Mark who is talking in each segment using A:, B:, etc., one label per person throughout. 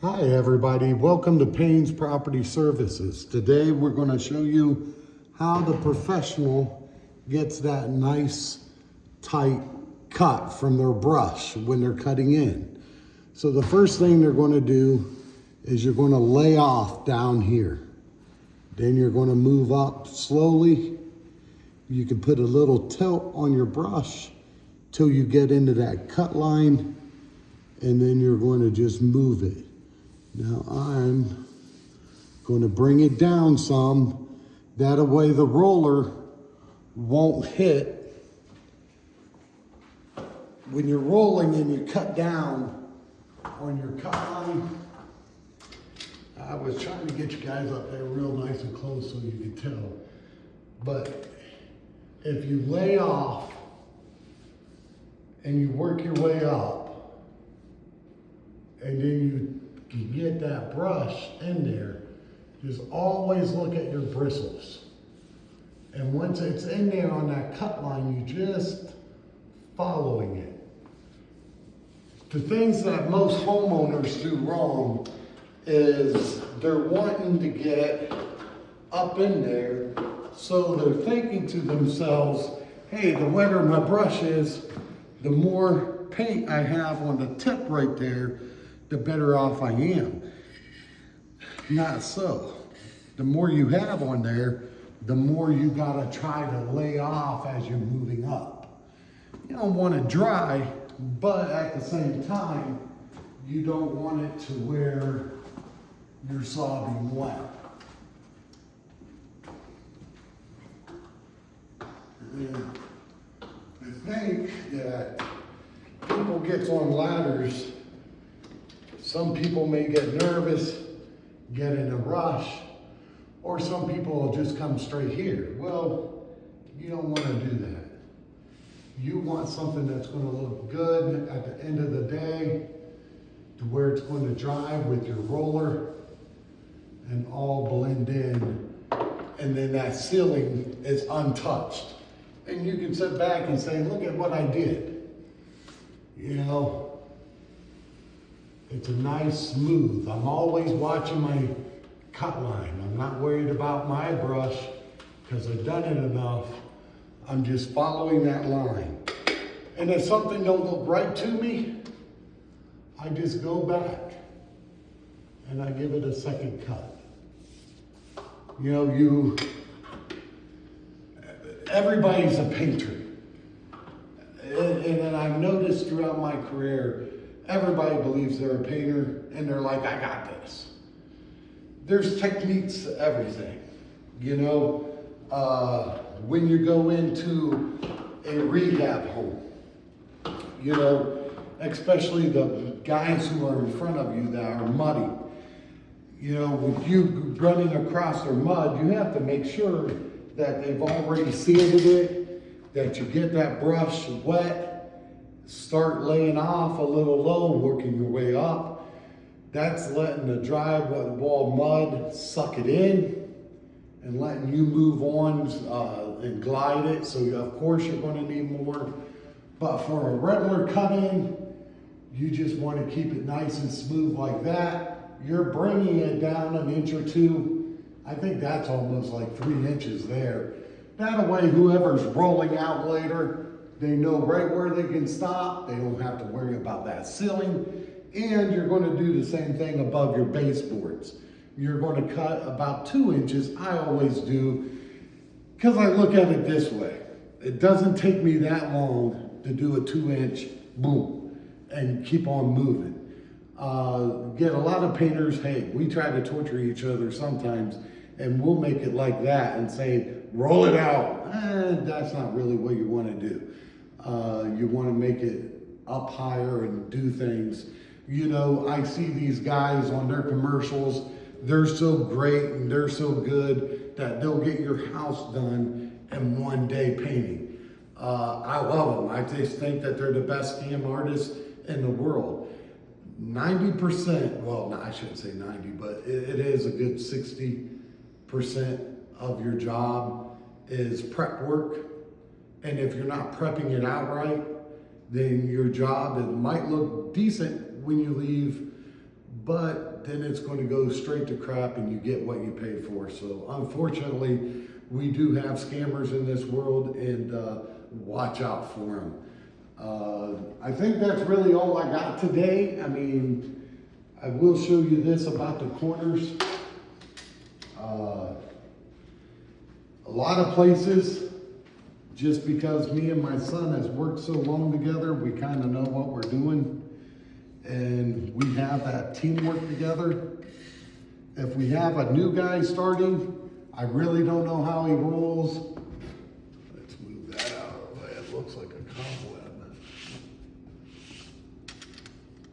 A: Hi everybody, welcome to Payne's Property Services. Today we're going to show you how the professional gets that nice tight cut from their brush when they're cutting in. So the first thing they're going to do is you're going to lay off down here. Then you're going to move up slowly. You can put a little tilt on your brush till you get into that cut line, and then you're going to just move it. Now I'm going to bring it down some. That way the roller won't hit. When you're rolling and you cut down on your cut line, I was trying to get you guys up there real nice and close so you could tell. But if you lay off and you work your way up, and then you get that brush in there, just always look at your bristles. And once it's in there on that cut line, you just following it. The things that most homeowners do wrong is they're wanting to get up in there, so they're thinking to themselves, hey, the wetter my brush is, the more paint I have on the tip right there, the better off I am. Not so. The more you have on there, the more you gotta try to lay off as you're moving up. You don't want it dry, but at the same time, you don't want it to where you're sobbing wet. And I think that people get on ladders. Some people may get nervous, get in a rush, or some people will just come straight here. Well, you don't want to do that. You want something that's going to look good at the end of the day, to where it's going to dry with your roller and all blend in, and then that ceiling is untouched. And you can sit back and say, look at what I did. You know, it's a nice smooth. I'm always watching my cut line. I'm not worried about my brush because I've done it enough. I'm just following that line. And if something don't look right to me, I just go back and I give it a second cut. You know, everybody's a painter. And I've noticed throughout my career, everybody believes they're a painter and they're like, I got this. There's techniques to everything. You know, when you go into a rehab home, you know, especially the guys who are in front of you that are muddy, you know, with you running across their mud, you have to make sure that they've already sealed it, that you get that brush wet, start laying off a little low, working your way up. That's letting the dry wall mud suck it in and letting you move on and glide it. So of course you're going to need more. But for a regular cut-in, you just want to keep it nice and smooth like that. You're bringing it down an inch or two. I think that's almost like 3 inches there. That way, whoever's rolling out later, they know right where they can stop. They don't have to worry about that ceiling. And you're going to do the same thing above your baseboards. You're going to cut about 2 inches. I always do, because I look at it this way. It doesn't take me that long to do a 2-inch boom and keep on moving. Get a lot of painters, hey, we try to torture each other sometimes, and we'll make it like that and say, roll it out. That's not really what you want to do. You want to make it up higher and do things. You know, I see these guys on their commercials. They're so great and they're so good that they'll get your house done in 1 day painting. I love them. I just think that they're the best scam artists in the world. 90%, well, no, I shouldn't say 90, but it is a good 60% of your job is prep work. And if you're not prepping it out right, then your job, it might look decent when you leave, but then it's going to go straight to crap and you get what you pay for. So unfortunately, we do have scammers in this world, and watch out for them. I think that's really all I got today. I mean, I will show you this about the corners. A lot of places, just because me and my son has worked so long together, we kind of know what we're doing, and we have that teamwork together. If we have a new guy starting, I really don't know how he rolls. Let's move that out of the way. It looks like a cobweb.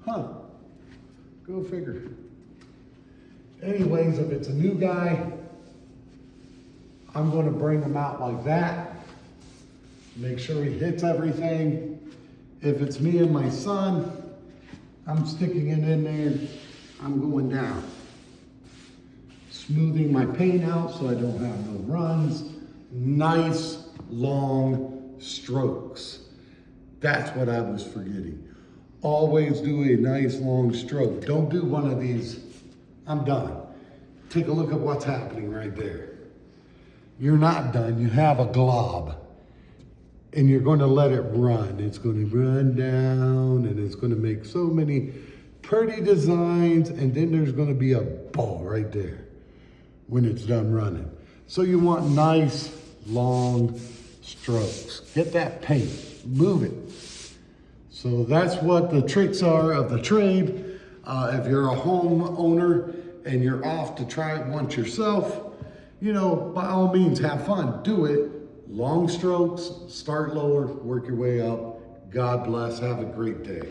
A: Huh. Go figure. Anyways, if it's a new guy, I'm going to bring him out like that. Make sure he hits everything. If it's me and my son, I'm sticking it in there. I'm going down. Smoothing my paint out so I don't have no runs. Nice long strokes. That's what I was forgetting. Always do a nice long stroke. Don't do one of these. I'm done. Take a look at what's happening right there. You're not done. You have a glob. And you're going to let it run. It's going to run down, and it's going to make so many pretty designs, and then there's going to be a ball right there when it's done running. So you want nice, long strokes. Get that paint, move it. So that's what the tricks are of the trade. If you're a homeowner and you're off to try it once yourself, you know, by all means, have fun, do it. Long strokes, start lower, work your way up. God bless, have a great day.